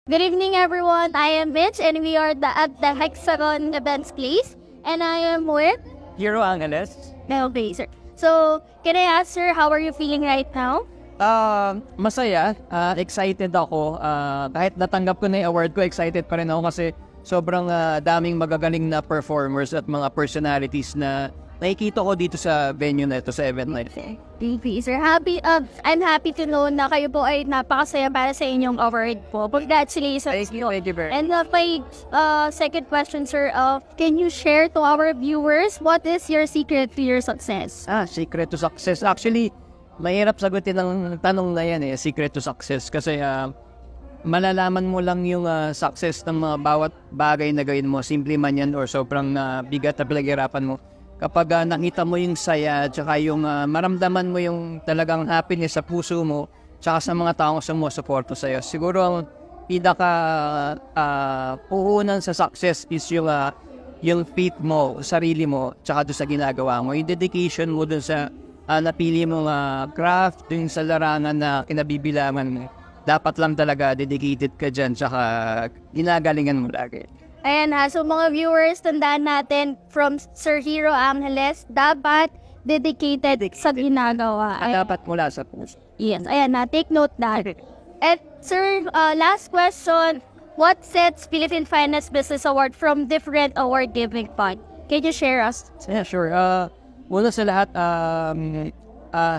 Good evening, everyone. I am Mitch, and we are at the Hexagon Events Place, and I am with Hero Angeles. Okay, sir. So, can I ask, sir, how are you feeling right now? Masaya. Excited ako. Kahit natanggap ko na yung award ko, excited pa rin ako kasi sobrang daming magagaling na performers at mga personalities na nakikita ko dito sa venue na ito, sa event na ito. Thank you, sir. I'm happy to know na kayo po ay napakasaya para sa inyong award po. Congratulations. Thank you very much. And my second question, sir, can you share to our viewers what is your secret to your success? Secret to success. Actually, mahirap sagutin ang tanong na yan secret to success. Kasi malalaman mo lang yung success ng mga bawat bagay na gawin mo. Simple man yan or sobrang bigat na pinaghirapan mo. Kapag nakita mo yung saya, tsaka yung maramdaman mo yung talagang happiness sa puso mo, tsaka sa mga taong sumusuporto sa'yo. Siguro ang pinaka puhunan sa success is yung faith mo, sarili mo, tsaka doon sa ginagawa mo. Yung dedication mo doon sa napili mong craft, doon sa larangan na kinabibilangan mo. Dapat lang talaga dedicated ka dyan, tsaka ginagalingan mo lagi. Ayan so mga viewers, tandaan natin from Sir Hero Angeles, dapat dedicated sa ginagawa. Dapat mula sa puso. Yes, ayan take note na. At sir, last question, what sets Philippine Finest Business Award from different award giving fund? Can you share us? Yeah, sure. Una sa lahat,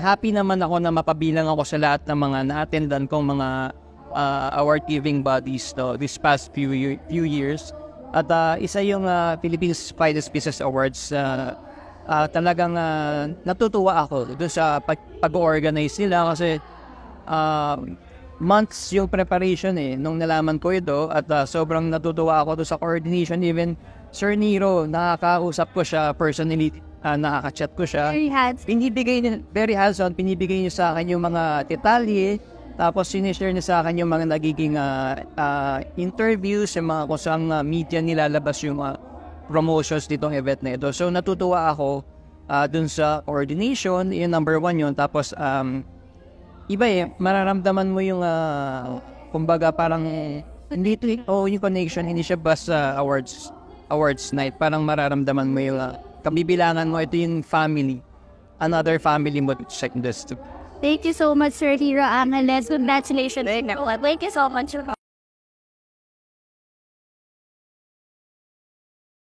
happy naman ako na mapabilang ako sa lahat ng mga na-attendan kong mga award giving bodies this past few years. At isa yung Philippines Finest Business Awards. Talagang natutuwa ako doon sa pag-organize nila kasi months yung preparation nung nalaman ko ito at sobrang natutuwa ako doon sa coordination. Even Sir Nero, nakakausap ko siya personally, nakaka-chat ko siya. Very hands-on, pinibigay niya sa akin yung mga detalye. Tapos sinishare niya sa akin yung mga nagiging interviews, yung mga kusang media nilalabas yung promotions ditong event na ito. So natutuwa ako dun sa coordination, yung number one yun. Tapos iba mararamdaman mo yung kumbaga parang hindi yung connection, hindi siya basta awards night. Parang mararamdaman mo yung kabibilangan mo, ito yung family. Another family mo to check this too. Thank you so much, Sir Hero Angeles. Congratulations. Thank you so much.